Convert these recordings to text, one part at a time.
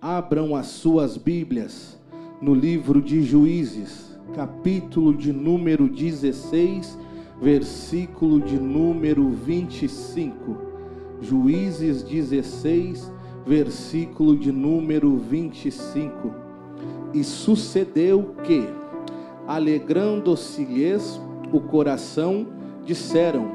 Abram as suas Bíblias no livro de Juízes, capítulo de número 16, versículo de número 25. Juízes 16, versículo de número 25. E sucedeu que, alegrando-se-lhes o coração, disseram: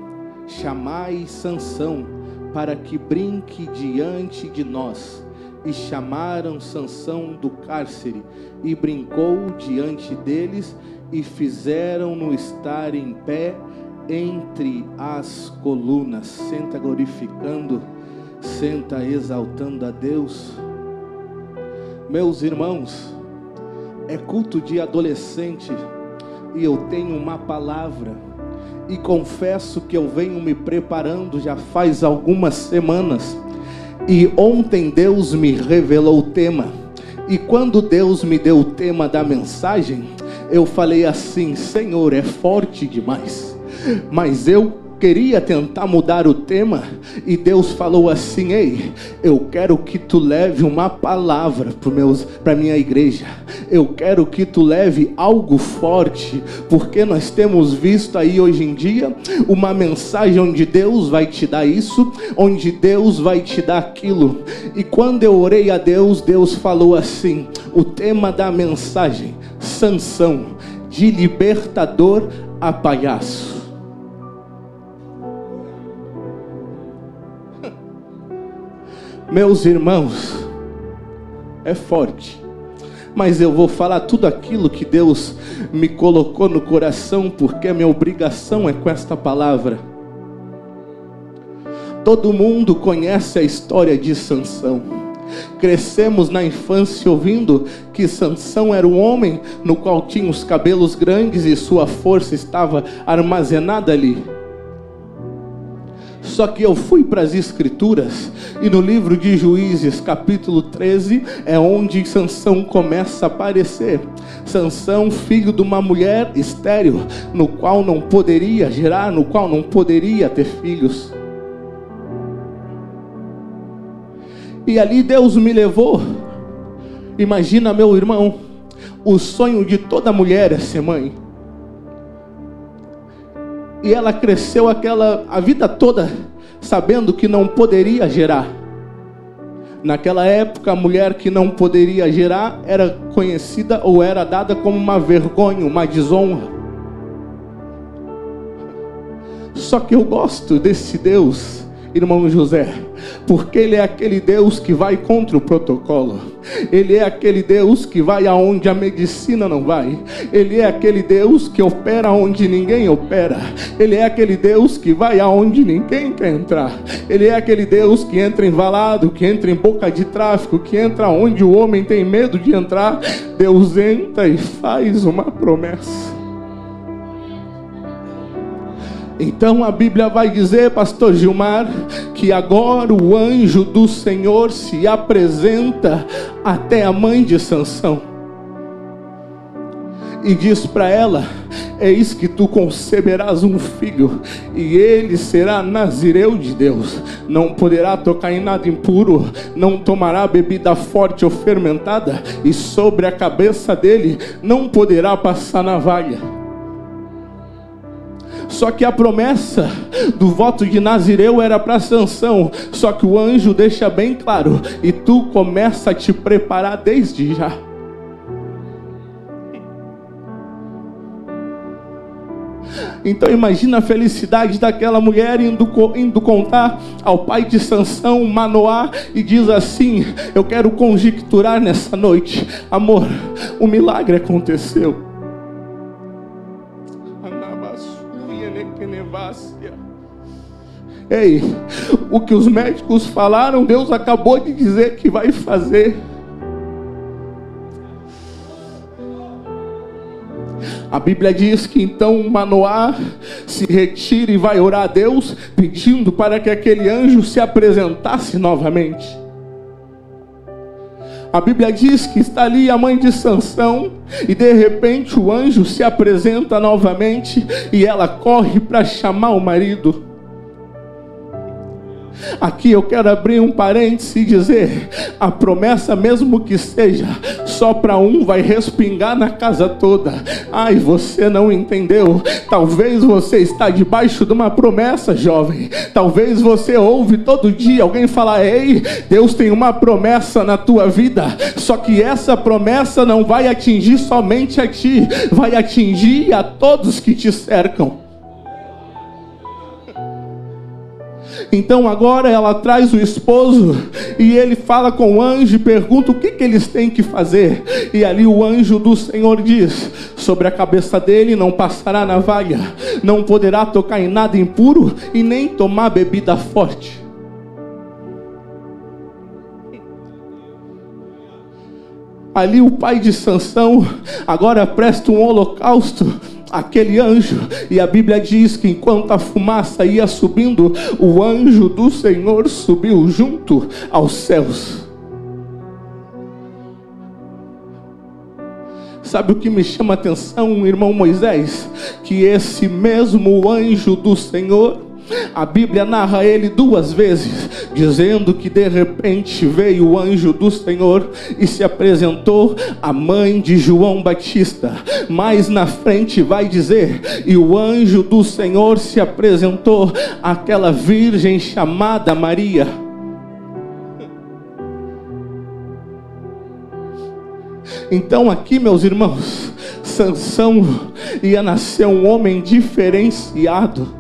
chamai Sansão, para que brinque diante de nós. E chamaram Sansão do cárcere, e brincou diante deles, e fizeram-no estar em pé entre as colunas. Senta glorificando, senta exaltando a Deus. Meus irmãos, é culto de adolescente, e eu tenho uma palavra, e confesso que eu venho me preparando já faz algumas semanas. E ontem Deus me revelou o tema. E quando Deus me deu o tema da mensagem, eu falei assim: Senhor, é forte demais. Mas eu queria tentar mudar o tema, e Deus falou assim: ei, eu quero que tu leve uma palavra para minha igreja. Eu quero que tu leve algo forte, porque nós temos visto aí hoje em dia uma mensagem onde Deus vai te dar isso, onde Deus vai te dar aquilo. E quando eu orei a Deus, Deus falou assim: o tema da mensagem, Sansão, de libertador a palhaço. Meus irmãos, é forte, mas eu vou falar tudo aquilo que Deus me colocou no coração, porque a minha obrigação é com esta palavra. Todo mundo conhece a história de Sansão. Crescemos na infância ouvindo que Sansão era um homem no qual tinha os cabelos grandes e sua força estava armazenada ali. Só que eu fui para as Escrituras, e no livro de Juízes, capítulo 13, é onde Sansão começa a aparecer. Sansão, filho de uma mulher estéril, no qual não poderia gerar, no qual não poderia ter filhos. E ali Deus me levou. Imagina, meu irmão, o sonho de toda mulher é ser mãe. E ela cresceu a vida toda sabendo que não poderia gerar. Naquela época, a mulher que não poderia gerar era conhecida ou era dada como uma vergonha, uma desonra. Só que eu gosto desse Deus, irmão José, porque Ele é aquele Deus que vai contra o protocolo. Ele é aquele Deus que vai aonde a medicina não vai. Ele é aquele Deus que opera onde ninguém opera. Ele é aquele Deus que vai aonde ninguém quer entrar. Ele é aquele Deus que entra em valado, que entra em boca de tráfico, que entra onde o homem tem medo de entrar. Deus entra e faz uma promessa. Então a Bíblia vai dizer, pastor Gilmar, que agora o anjo do Senhor se apresenta até a mãe de Sansão e diz para ela: eis que tu conceberás um filho, e ele será nazireu de Deus, não poderá tocar em nada impuro, não tomará bebida forte ou fermentada, e sobre a cabeça dele não poderá passar navalha. Só que a promessa do voto de Nazireu era para Sansão. Só que o anjo deixa bem claro: e tu começa a te preparar desde já. Então imagina a felicidade daquela mulher indo contar ao pai de Sansão, Manoá, e diz assim: eu quero conjecturar nessa noite, amor, o milagre aconteceu. Ei, o que os médicos falaram, Deus acabou de dizer que vai fazer. A Bíblia diz que então Manoá se retira e vai orar a Deus, pedindo para que aquele anjo se apresentasse novamente. A Bíblia diz que está ali a mãe de Sansão, e de repente o anjo se apresenta novamente, e ela corre para chamar o marido. Aqui eu quero abrir um parênteses e dizer: a promessa, mesmo que seja só para um, vai respingar na casa toda. Ai, você não entendeu. Talvez você está debaixo de uma promessa, jovem. Talvez você ouve todo dia alguém falar: ei, Deus tem uma promessa na tua vida. Só que essa promessa não vai atingir somente a ti, vai atingir a todos que te cercam. Então agora ela traz o esposo e ele fala com o anjo e pergunta o que eles têm que fazer. E ali o anjo do Senhor diz: sobre a cabeça dele não passará navalha, não poderá tocar em nada impuro e nem tomar bebida forte. Ali o pai de Sansão agora presta um holocausto àquele anjo, e a Bíblia diz que enquanto a fumaça ia subindo, o anjo do Senhor subiu junto aos céus. Sabe o que me chama a atenção, irmão Moisés? Que esse mesmo anjo do Senhor, a Bíblia narra ele 2 vezes, dizendo que de repente veio o anjo do Senhor e se apresentou à mãe de João Batista. Mais na frente vai dizer: e o anjo do Senhor se apresentou àquela virgem chamada Maria. Então aqui, meus irmãos, Sansão ia nascer um homem diferenciado.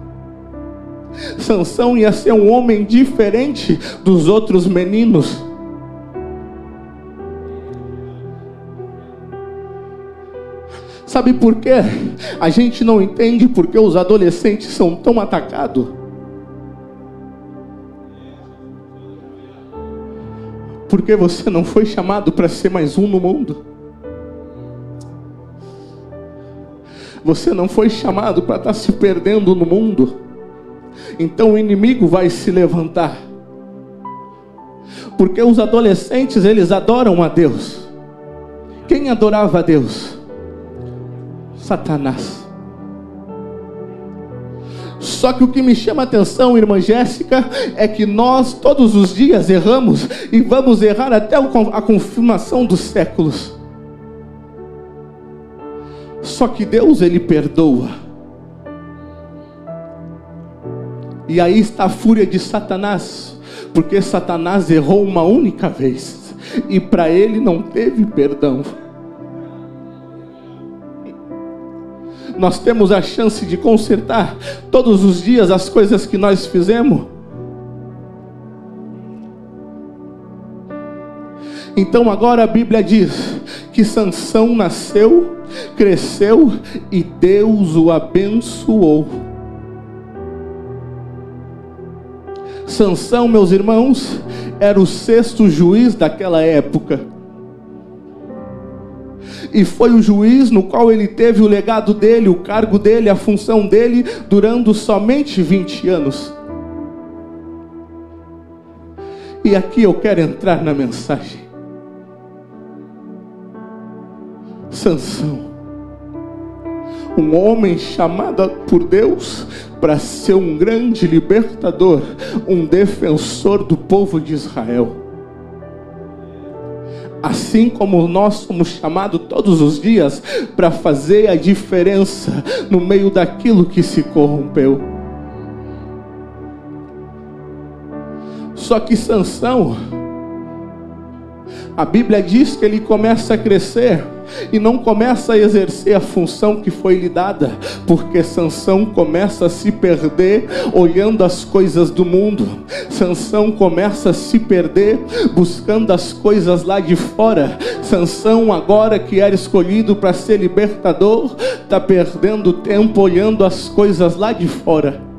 Sansão ia ser um homem diferente dos outros meninos. Sabe por quê? A gente não entende porque os adolescentes são tão atacados. Porque você não foi chamado para ser mais um no mundo. Você não foi chamado para estar se perdendo no mundo. Então o inimigo vai se levantar. Porque os adolescentes, eles adoram a Deus. Quem adorava a Deus? Satanás. Só que o que me chama a atenção, irmã Jéssica, é que nós todos os dias erramos e vamos errar até a confirmação dos séculos. Só que Deus, ele perdoa. E aí está a fúria de Satanás, porque Satanás errou uma única vez e para ele não teve perdão. Nós temos a chance de consertar todos os dias as coisas que nós fizemos. Então agora a Bíblia diz que Sansão nasceu, cresceu e Deus o abençoou. Sansão, meus irmãos, era o 6º juiz daquela época. E foi o juiz no qual ele teve o legado dele, o cargo dele, a função dele, durando somente 20 anos. E aqui eu quero entrar na mensagem. Sansão, um homem chamado por Deus para ser um grande libertador, um defensor do povo de Israel. Assim como nós somos chamados todos os dias para fazer a diferença no meio daquilo que se corrompeu. Só que Sansão, a Bíblia diz que ele começa a crescer e não começa a exercer a função que foi lhe dada, porque Sansão começa a se perder olhando as coisas do mundo. Sansão começa a se perder buscando as coisas lá de fora. Sansão, agora que era escolhido para ser libertador, está perdendo tempo olhando as coisas lá de fora.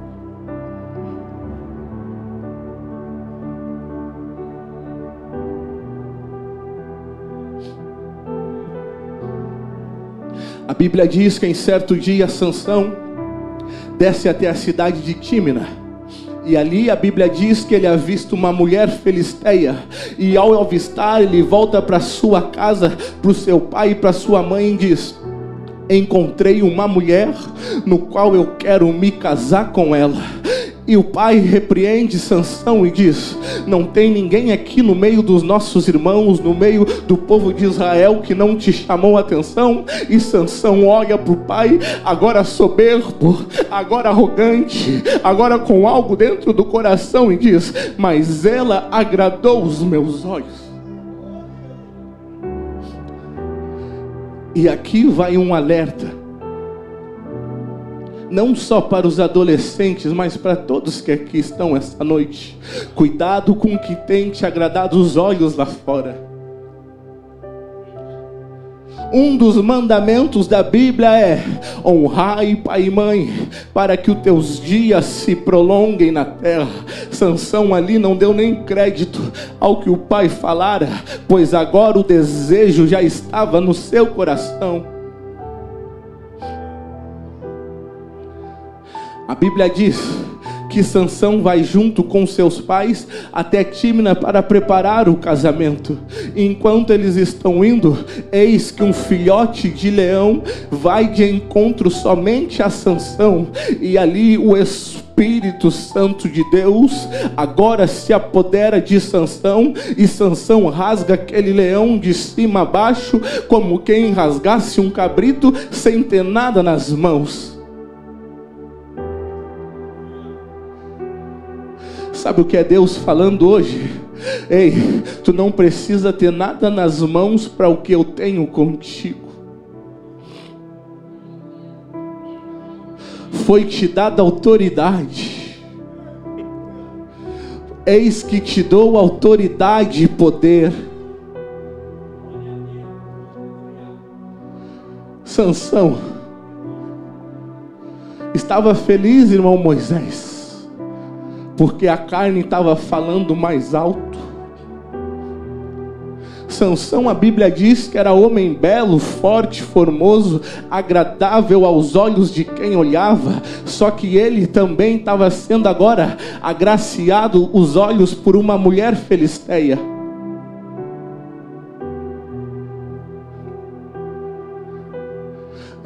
A Bíblia diz que em certo dia Sansão desce até a cidade de Tímina. E ali a Bíblia diz que ele avista uma mulher filisteia. E ao avistar, ele volta para sua casa, para o seu pai e para sua mãe e diz: encontrei uma mulher no qual eu quero me casar com ela. E o pai repreende Sansão e diz: não tem ninguém aqui no meio dos nossos irmãos, no meio do povo de Israel, que não te chamou a atenção? E Sansão olha para o pai, agora soberbo, agora arrogante, agora com algo dentro do coração, e diz: mas ela agradou os meus olhos. E aqui vai um alerta, não só para os adolescentes, mas para todos que aqui estão esta noite. Cuidado com o que tem te agradado os olhos lá fora. Um dos mandamentos da Bíblia é: honrai pai e mãe, para que os teus dias se prolonguem na terra. Sansão ali não deu nem crédito ao que o pai falara, pois agora o desejo já estava no seu coração. A Bíblia diz que Sansão vai junto com seus pais até Tímina para preparar o casamento. E enquanto eles estão indo, eis que um filhote de leão vai de encontro somente a Sansão. E ali o Espírito Santo de Deus agora se apodera de Sansão, e Sansão rasga aquele leão de cima a baixo, como quem rasgasse um cabrito sem ter nada nas mãos. Sabe o que é Deus falando hoje? Ei, tu não precisa ter nada nas mãos para o que eu tenho contigo. Foi te dada autoridade. Eis que te dou autoridade e poder. Sansão estava feliz, irmão Moisés, porque a carne estava falando mais alto. Sansão, a Bíblia diz que era homem belo, forte, formoso, agradável aos olhos de quem olhava. Só que ele também estava sendo agora agraciado os olhos por uma mulher filisteia.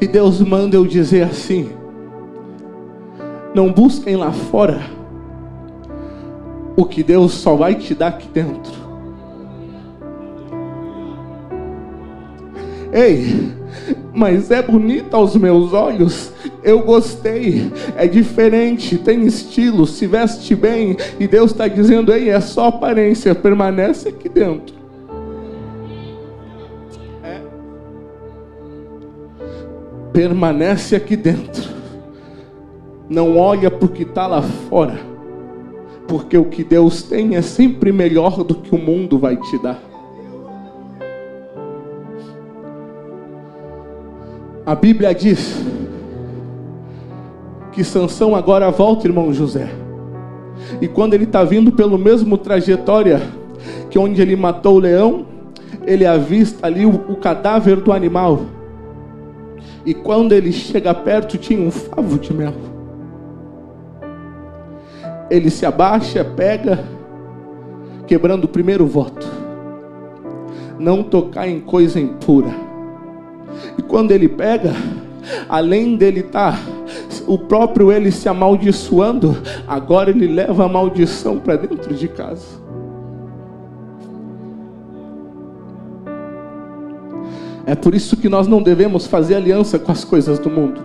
E Deus manda eu dizer assim: não busquem lá fora o que Deus só vai te dar aqui dentro. Ei, mas é bonita aos meus olhos, eu gostei, é diferente, tem estilo, se veste bem, e Deus está dizendo: ei, é só aparência, permanece aqui dentro. Permanece aqui dentro, não olha para o que está lá fora, porque o que Deus tem é sempre melhor do que o mundo vai te dar. A Bíblia diz que Sansão agora volta, irmão José, e quando ele está vindo pelo mesmo trajetória que onde ele matou o leão, ele avista ali o cadáver do animal, e quando ele chega perto tinha um favo de mel. Ele se abaixa, pega, quebrando o primeiro voto: não tocar em coisa impura. E quando ele pega, além dele estar o próprio ele se amaldiçoando, agora ele leva a maldição para dentro de casa. É por isso que nós não devemos fazer aliança com as coisas do mundo.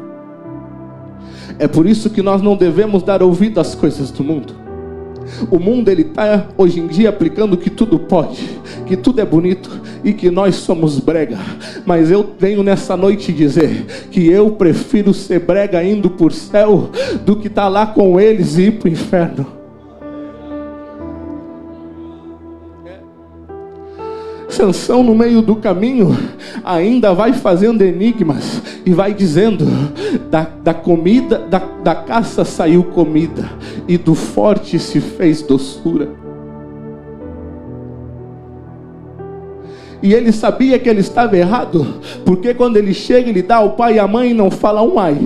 É por isso que nós não devemos dar ouvido às coisas do mundo. O mundo, ele está hoje em dia aplicando que tudo pode, que tudo é bonito e que nós somos brega. Mas eu venho nessa noite dizer que eu prefiro ser brega indo para o céu do que estar lá com eles e ir para o inferno. Sansão, no meio do caminho, ainda vai fazendo enigmas e vai dizendo: da comida, da caça saiu comida, e do forte se fez doçura. E ele sabia que ele estava errado, porque quando ele chega, ele dá ao pai e à mãe e não fala um ai.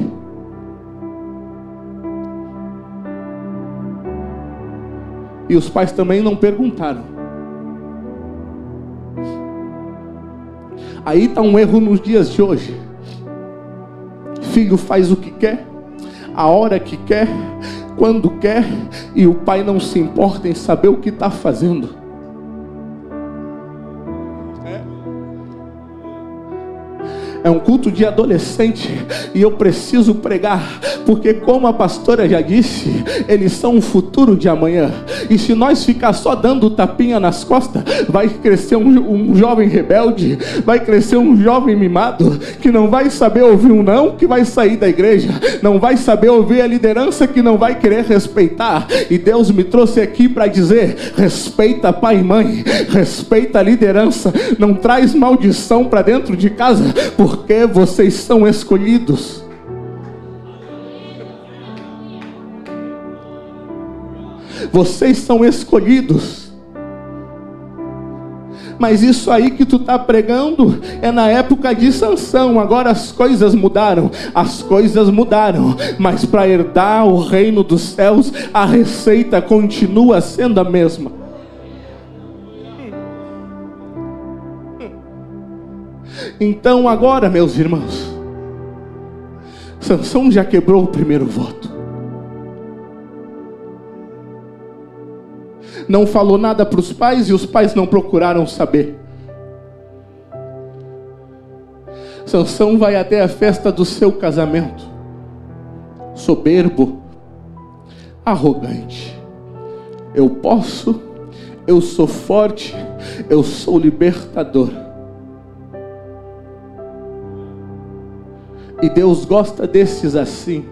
E os pais também não perguntaram. Aí está um erro nos dias de hoje. Filho faz o que quer, a hora que quer, quando quer, e o pai não se importa em saber o que está fazendo. É um culto de adolescente e eu preciso pregar, porque como a pastora já disse, eles são o futuro de amanhã. E se nós ficar só dando tapinha nas costas, vai crescer um jovem rebelde, vai crescer um jovem mimado, que não vai saber ouvir um não, que vai sair da igreja, não vai saber ouvir a liderança, que não vai querer respeitar. E Deus me trouxe aqui para dizer: respeita pai e mãe, respeita a liderança, não traz maldição para dentro de casa, porque vocês são escolhidos. Vocês são escolhidos. Mas isso aí que tu está pregando é na época de Sansão. Agora as coisas mudaram. As coisas mudaram. Mas para herdar o reino dos céus, a receita continua sendo a mesma. Então agora, meus irmãos, Sansão já quebrou o primeiro voto. Não falou nada para os pais e os pais não procuraram saber. Sansão vai até a festa do seu casamento, soberbo, arrogante. Eu posso, eu sou forte, eu sou libertador. E Deus gosta desses assim,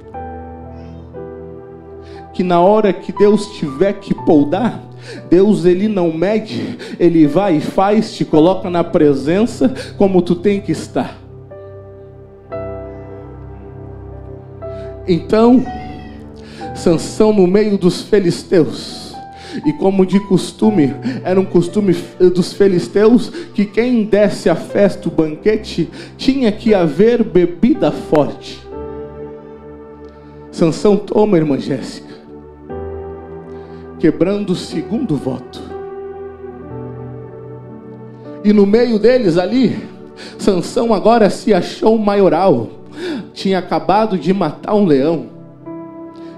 que na hora que Deus tiver que poldar, Deus ele não mede, ele vai e faz, te coloca na presença como tu tem que estar. Então, Sansão no meio dos filisteus, e como de costume, era um costume dos filisteus, que quem desse a festa, o banquete, tinha que haver bebida forte. Sansão toma, irmã Jéssica, quebrando o segundo voto. E no meio deles ali, Sansão agora se achou maioral. Tinha acabado de matar um leão.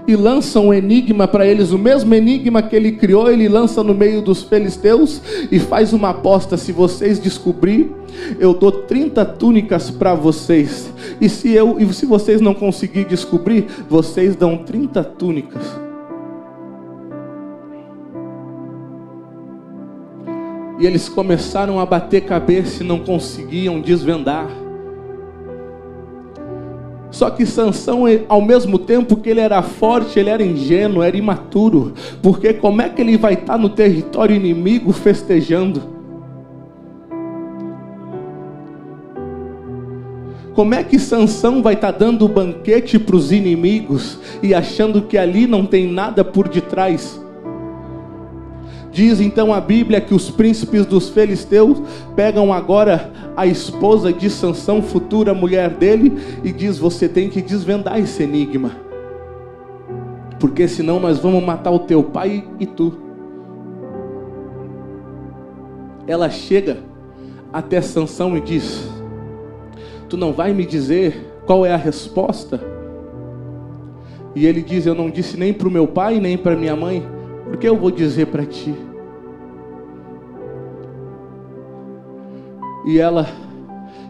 E lança um enigma para eles, o mesmo enigma que ele criou, ele lança no meio dos filisteus e faz uma aposta: se vocês descobrir, eu dou 30 túnicas para vocês. E se vocês não conseguirem descobrir, vocês dão 30 túnicas. E eles começaram a bater cabeça e não conseguiam desvendar. Só que Sansão, ao mesmo tempo que ele era forte, ele era ingênuo, era imaturo. Porque como é que ele vai estar no território inimigo festejando? Como é que Sansão vai estar dando banquete para os inimigos e achando que ali não tem nada por detrás? Diz então a Bíblia que os príncipes dos filisteus pegam agora a esposa de Sansão, futura mulher dele, e diz: você tem que desvendar esse enigma, porque senão nós vamos matar o teu pai e tu. Ela chega até Sansão e diz: tu não vai me dizer qual é a resposta? E ele diz: eu não disse nem para o meu pai nem para minha mãe, porque eu vou dizer para ti. E ela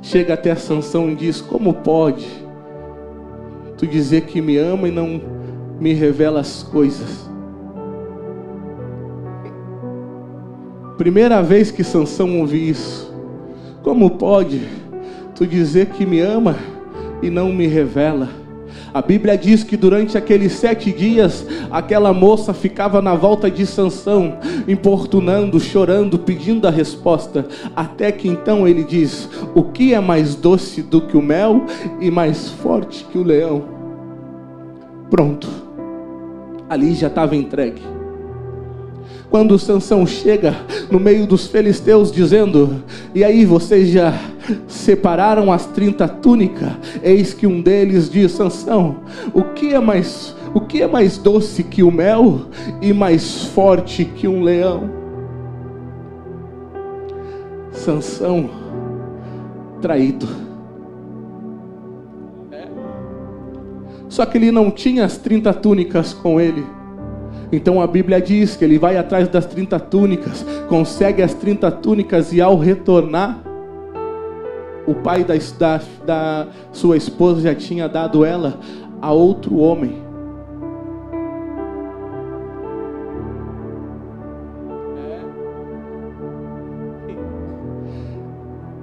chega até Sansão e diz: como pode tu dizer que me ama e não me revela as coisas? Primeira vez que Sansão ouve isso. Como pode tu dizer que me ama e não me revela? A Bíblia diz que durante aqueles 7 dias, aquela moça ficava na volta de Sansão, importunando, chorando, pedindo a resposta. Até que então ele diz: o que é mais doce do que o mel e mais forte que o leão? Pronto, ali já estava entregue. Quando Sansão chega no meio dos filisteus dizendo: e aí, vocês já separaram as 30 túnicas? Eis que um deles diz: Sansão, o que é mais doce que o mel e mais forte que um leão? Sansão traído. Só que ele não tinha as 30 túnicas com ele. Então a Bíblia diz que ele vai atrás das 30 túnicas, consegue as 30 túnicas, e ao retornar, o pai da sua esposa já tinha dado ela a outro homem.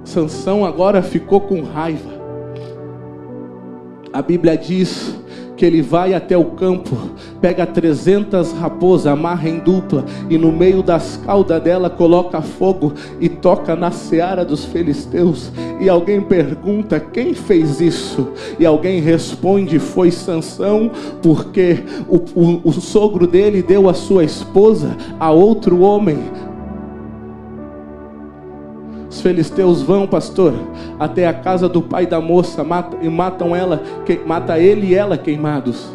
Sansão agora ficou com raiva. A Bíblia diz que ele vai até o campo, pega 300 raposas, amarra em dupla, e no meio das caudas dela coloca fogo e toca na seara dos filisteus. E alguém pergunta: quem fez isso? E alguém responde: foi Sansão, porque o sogro dele deu a sua esposa a outro homem. Os filisteus vão, pastor, até a casa mata ele e ela queimados.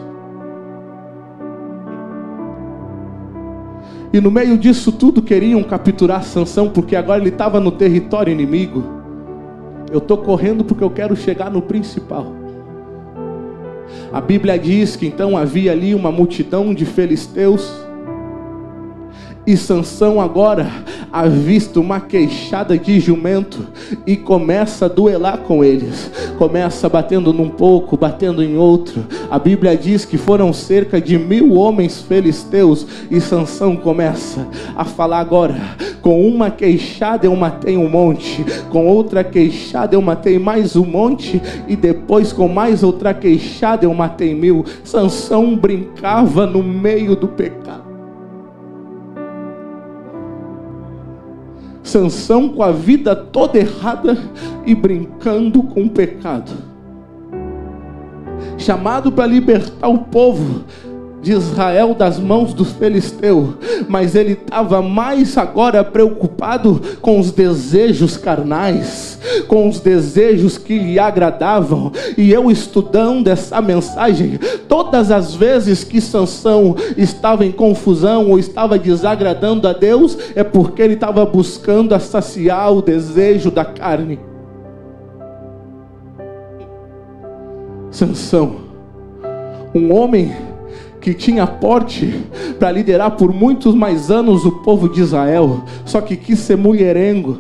E no meio disso tudo queriam capturar Sansão, porque agora ele estava no território inimigo. Eu estou correndo porque eu quero chegar no principal. A Bíblia diz que então havia ali uma multidão de filisteus, e Sansão agora avista uma queixada de jumento e começa a duelar com eles. Começa batendo num pouco, batendo em outro. A Bíblia diz que foram cerca de 1000 homens filisteus, e Sansão começa a falar agora: com uma queixada eu matei um monte, com outra queixada eu matei mais um monte, e depois com mais outra queixada eu matei 1000. Sansão brincava no meio do pecado. Sansão com a vida toda errada e brincando com o pecado. Chamado para libertar o povo de Israel das mãos dos filisteus, mas ele estava mais agora preocupado com os desejos carnais, com os desejos que lhe agradavam. E eu, estudando essa mensagem, todas as vezes que Sansão estava em confusão ou estava desagradando a Deus, é porque ele estava buscando a saciar o desejo da carne. Sansão, um homem que tinha porte para liderar por muitos mais anos o povo de Israel, só que quis ser mulherengo.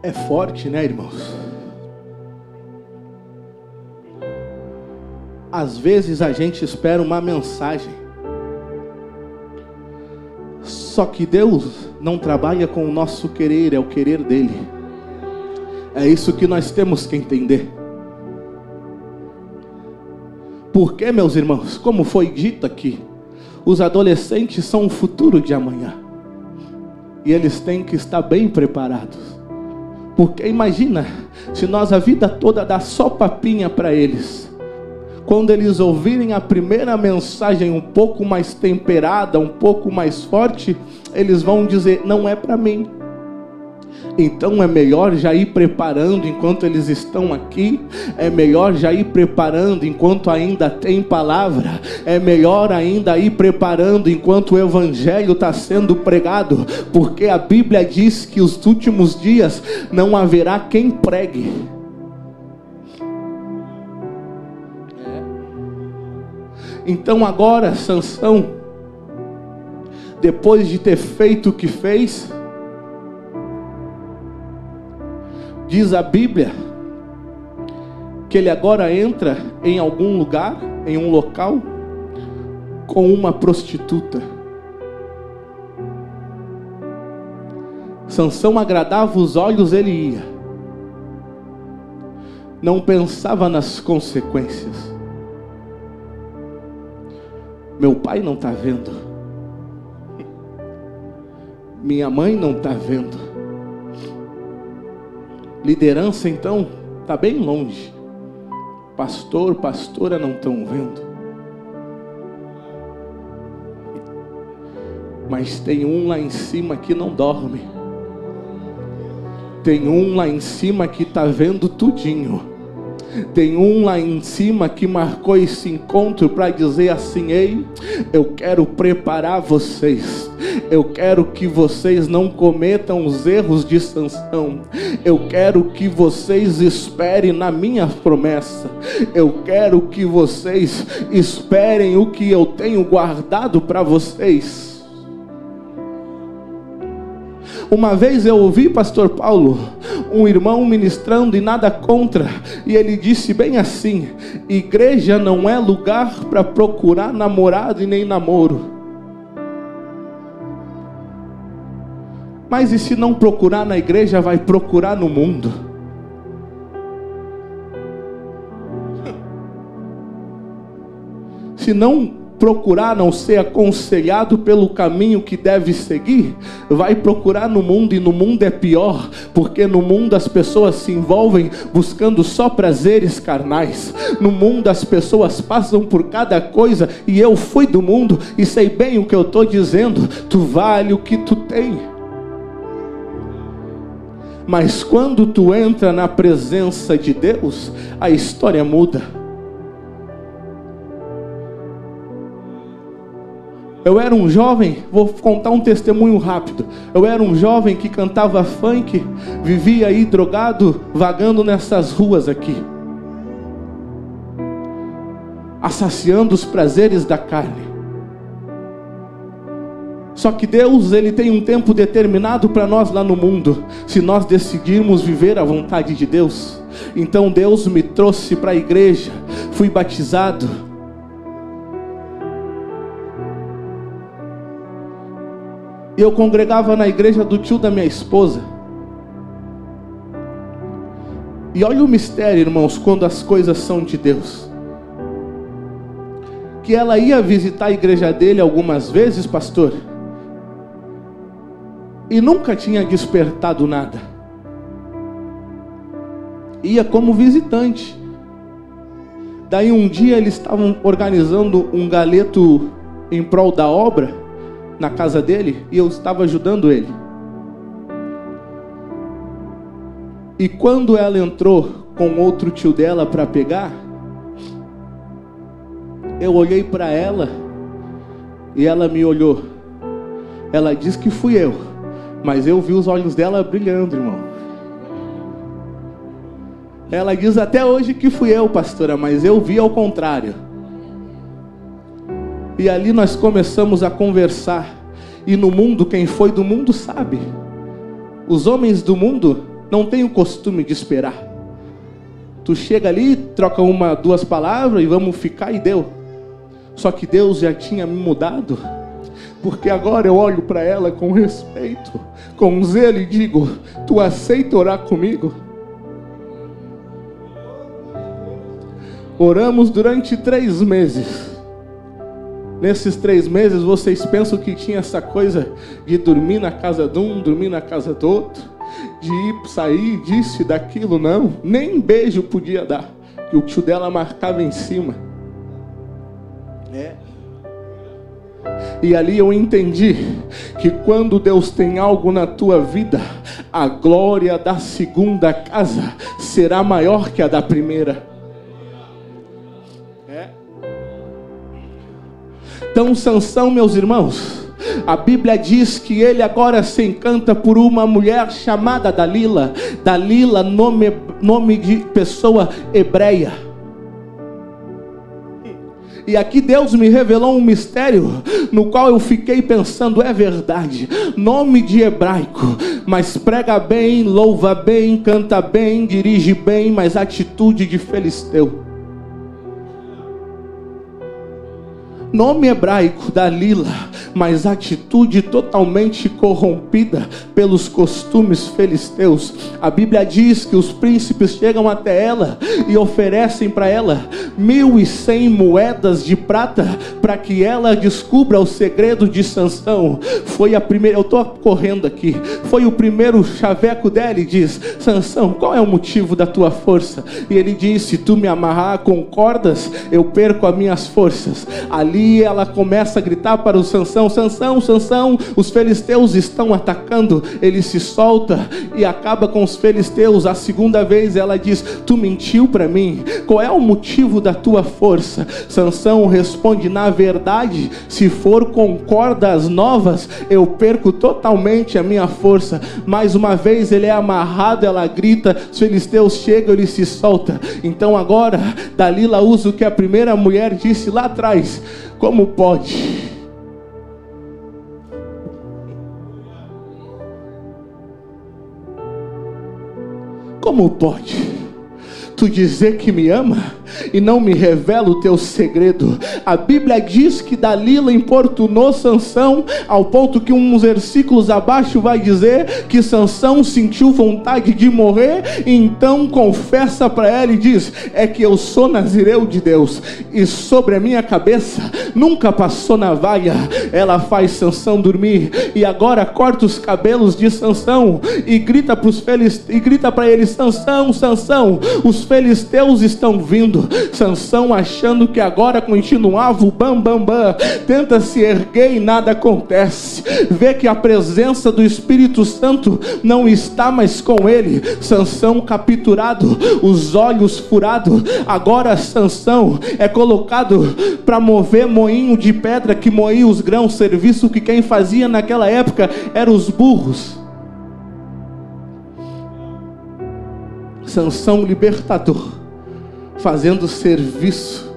É forte, né, irmãos? Às vezes a gente espera uma mensagem, só que Deus não trabalha com o nosso querer, é o querer dele. É isso que nós temos que entender. Porque, meus irmãos, como foi dito aqui, os adolescentes são o futuro de amanhã, e eles têm que estar bem preparados. Porque imagina, se nós a vida toda dá só papinha para eles, quando eles ouvirem a primeira mensagem um pouco mais temperada, um pouco mais forte, eles vão dizer: não é para mim. Então é melhor já ir preparando enquanto eles estão aqui. É melhor já ir preparando enquanto ainda tem palavra. É melhor ainda ir preparando enquanto o evangelho está sendo pregado. Porque a Bíblia diz que os últimos dias não haverá quem pregue. Então agora Sansão, depois de ter feito o que fez, diz a Bíblia que ele agora entra em algum lugar, em um local, com uma prostituta. Sansão agradava os olhos, ele ia. Não pensava nas consequências. Meu pai não está vendo. Minha mãe não está vendo. Liderança então está bem longe. Pastor, pastora não estão vendo. Mas tem um lá em cima que não dorme. Tem um lá em cima que está vendo tudinho. Tem um lá em cima que marcou esse encontro para dizer assim: ei, eu quero preparar vocês. Eu quero que vocês não cometam os erros de Sansão. Eu quero que vocês esperem na minha promessa. Eu quero que vocês esperem o que eu tenho guardado para vocês. Uma vez eu ouvi, pastor Paulo, um irmão ministrando, e nada contra, e ele disse bem assim: igreja não é lugar para procurar namorado e nem namoro. Mas e se não procurar na igreja, vai procurar no mundo? Se não procurar não ser aconselhado pelo caminho que deve seguir, vai procurar no mundo, e no mundo é pior, porque no mundo as pessoas se envolvem buscando só prazeres carnais. No mundo as pessoas passam por cada coisa, e eu fui do mundo e sei bem o que eu estou dizendo. Tu vale o que tu tem. Mas quando tu entra na presença de Deus, a história muda. Eu era um jovem, vou contar um testemunho rápido. Eu era um jovem que cantava funk, vivia aí drogado, vagando nessas ruas aqui, assaciando os prazeres da carne. Só que Deus, Ele tem um tempo determinado para nós lá no mundo, se nós decidirmos viver a vontade de Deus. Então Deus me trouxe para a igreja, fui batizado. E eu congregava na igreja do tio da minha esposa. E olha o mistério, irmãos, quando as coisas são de Deus. Que ela ia visitar a igreja dele algumas vezes, pastor, e nunca tinha despertado nada. Ia como visitante. Daí um dia eles estavam organizando um galeto em prol da obra na casa dele, e eu estava ajudando ele. E quando ela entrou com outro tio dela para pegar, eu olhei para ela e ela me olhou. Ela disse que fui eu, mas eu vi os olhos dela brilhando, irmão. Ela diz até hoje que fui eu, pastora, mas eu vi ao contrário. E ali nós começamos a conversar. E no mundo, quem foi do mundo sabe. Os homens do mundo não têm o costume de esperar. Tu chega ali, troca uma, duas palavras e vamos ficar, e deu. Só que Deus já tinha me mudado. Porque agora eu olho para ela com respeito, com zelo, e digo: tu aceita orar comigo? Oramos durante 3 meses. Nesses 3 meses, vocês pensam que tinha essa coisa de dormir na casa de um, dormir na casa do outro, de ir, sair, disso e daquilo? Não, nem beijo podia dar, que o tio dela marcava em cima. E ali eu entendi que quando Deus tem algo na tua vida, a glória da segunda casa será maior que a da primeira. Então Sansão, meus irmãos, a Bíblia diz que ele agora se encanta por uma mulher chamada Dalila. Dalila, nome de pessoa hebreia. E aqui Deus me revelou um mistério, no qual eu fiquei pensando: é verdade, nome de hebraico, mas prega bem, louva bem, canta bem, dirige bem, mas atitude de filisteu. Nome hebraico, Dalila, mas atitude totalmente corrompida pelos costumes filisteus. A Bíblia diz que os príncipes chegam até ela e oferecem para ela 1.100 moedas de prata para que ela descubra o segredo de Sansão. Foi a primeira, eu estou correndo aqui, foi o primeiro chaveco dela e diz: Sansão, qual é o motivo da tua força? E ele disse: se tu me amarrar com cordas, eu perco as minhas forças. Ali ela começa a gritar para o Sansão: Sansão, Sansão, os filisteus filisteus estão atacando, ele se solta e acaba com os filisteus. A segunda vez ela diz: tu mentiu para mim, qual é o motivo da tua força? Sansão responde: na verdade, se for com cordas novas, eu perco totalmente a minha força. Mais uma vez ele é amarrado, ela grita, os filisteus chegam, ele se solta. Então agora Dalila usa o que a primeira mulher disse lá atrás: como pode? Como pode tu dizer que me ama e não me revela o teu segredo? A Bíblia diz que Dalila importunou Sansão ao ponto que uns versículos abaixo vai dizer que Sansão sentiu vontade de morrer, e então confessa para ela e diz: é que eu sou nazireu de Deus e sobre a minha cabeça nunca passou navalha. Ela faz Sansão dormir e agora corta os cabelos de Sansão e grita para ele: Sansão, Sansão, os filisteus estão vindo. Sansão, achando que agora continuava o bam bam bam, tenta se erguer e nada acontece. Vê que a presença do Espírito Santo não está mais com ele. Sansão capturado, os olhos furados. Agora Sansão é colocado para mover moinho de pedra que moía os grãos, serviço que quem fazia naquela época eram os burros. Sansão libertador, fazendo serviço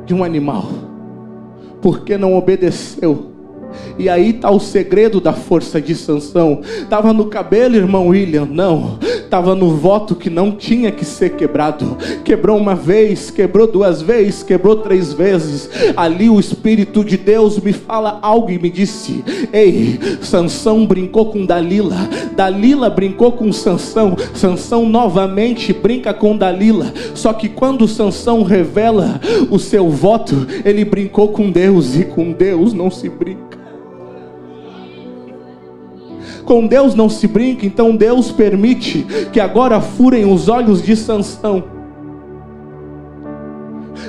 de um animal, porque não obedeceu. E aí está o segredo da força de Sansão. Estava no cabelo, irmão William? Não, estava no voto que não tinha que ser quebrado. Quebrou uma vez, quebrou duas vezes, quebrou três vezes. Ali o Espírito de Deus me fala algo e me disse: ei, Sansão brincou com Dalila, Dalila brincou com Sansão, Sansão novamente brinca com Dalila. Só que quando Sansão revela o seu voto, ele brincou com Deus, e com Deus não se brinca. Com Deus não se brinca. Então Deus permite que agora furem os olhos de Sansão.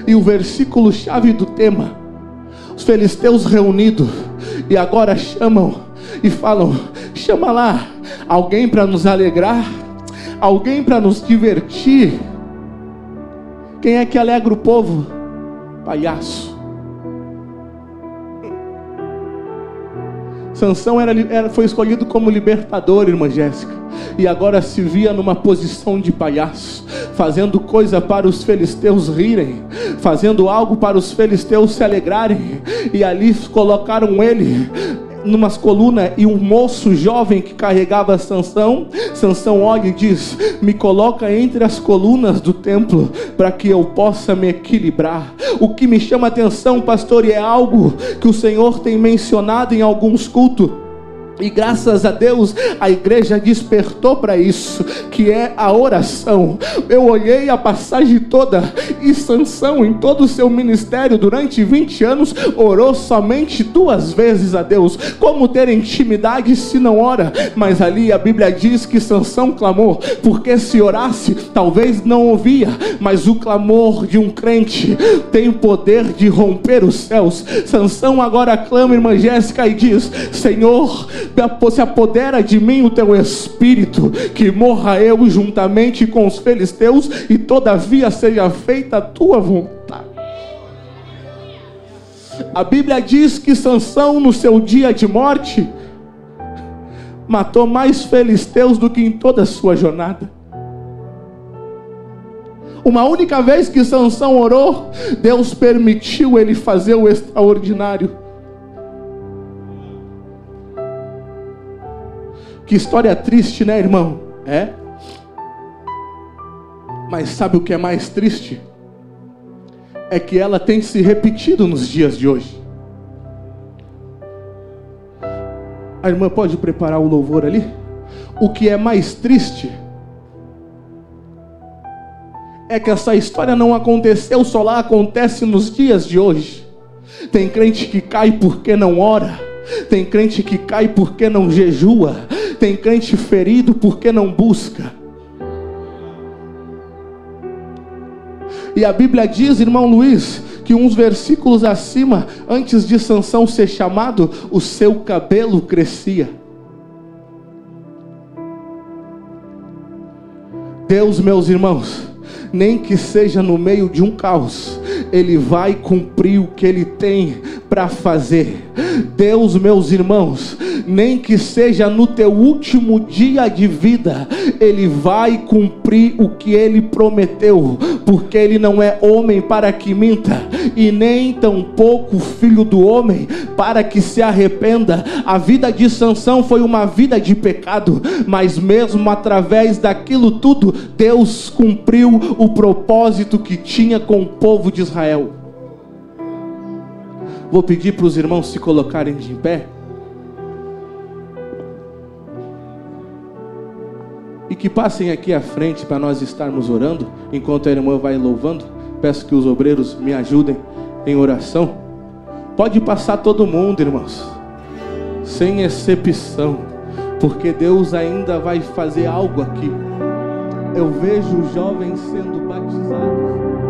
E o versículo chave do tema: os filisteus reunidos, e agora chamam e falam: chama lá alguém para nos alegrar, alguém para nos divertir. Quem é que alegra o povo? Palhaço. Sansão foi escolhido como libertador, irmã Jéssica, e agora se via numa posição de palhaço, fazendo coisa para os filisteus rirem, fazendo algo para os filisteus se alegrarem. E ali colocaram ele numas colunas, e um moço jovem que carregava Sansão olha e diz: me coloca entre as colunas do templo para que eu possa me equilibrar. O que me chama a atenção, pastor, e é algo que o Senhor tem mencionado em alguns cultos, e graças a Deus a igreja despertou para isso, que é a oração. Eu olhei a passagem toda, e Sansão, em todo o seu ministério durante 20 anos, orou somente 2 vezes a Deus. Como ter intimidade se não ora? Mas ali a Bíblia diz que Sansão clamou, porque se orasse talvez não ouvia, mas o clamor de um crente tem o poder de romper os céus. Sansão agora clama, irmã Jéssica, e diz: Senhor, se apodera de mim o teu espírito, que morra eu juntamente com os filisteus, e todavia seja feita a tua vontade. A Bíblia diz que Sansão, no seu dia de morte, matou mais filisteus do que em toda a sua jornada. Uma única vez que Sansão orou, Deus permitiu ele fazer o extraordinário. Que história triste, né, irmão? É? Mas sabe o que é mais triste? É que ela tem se repetido nos dias de hoje. A irmã pode preparar o louvor ali? O que é mais triste é que essa história não aconteceu só lá, acontece nos dias de hoje. Tem crente que cai porque não ora, tem crente que cai porque não jejua, tem crente ferido porque não busca. E a Bíblia diz, irmão Luiz, que uns versículos acima, antes de Sansão ser chamado, o seu cabelo crescia. Deus, meus irmãos, nem que seja no meio de um caos, Ele vai cumprir o que Ele tem para fazer. Deus, meus irmãos, nem que seja no teu último dia de vida, Ele vai cumprir o que Ele prometeu, porque Ele não é homem para que minta, e nem tampouco filho do homem para que se arrependa. A vida de Sansão foi uma vida de pecado, mas mesmo através daquilo tudo, Deus cumpriu o propósito que tinha com o povo de Israel. Vou pedir para os irmãos se colocarem de pé. E que passem aqui à frente para nós estarmos orando, enquanto a irmã vai louvando. Peço que os obreiros me ajudem em oração. Pode passar todo mundo, irmãos, sem exceção, porque Deus ainda vai fazer algo aqui. Eu vejo jovens sendo batizados.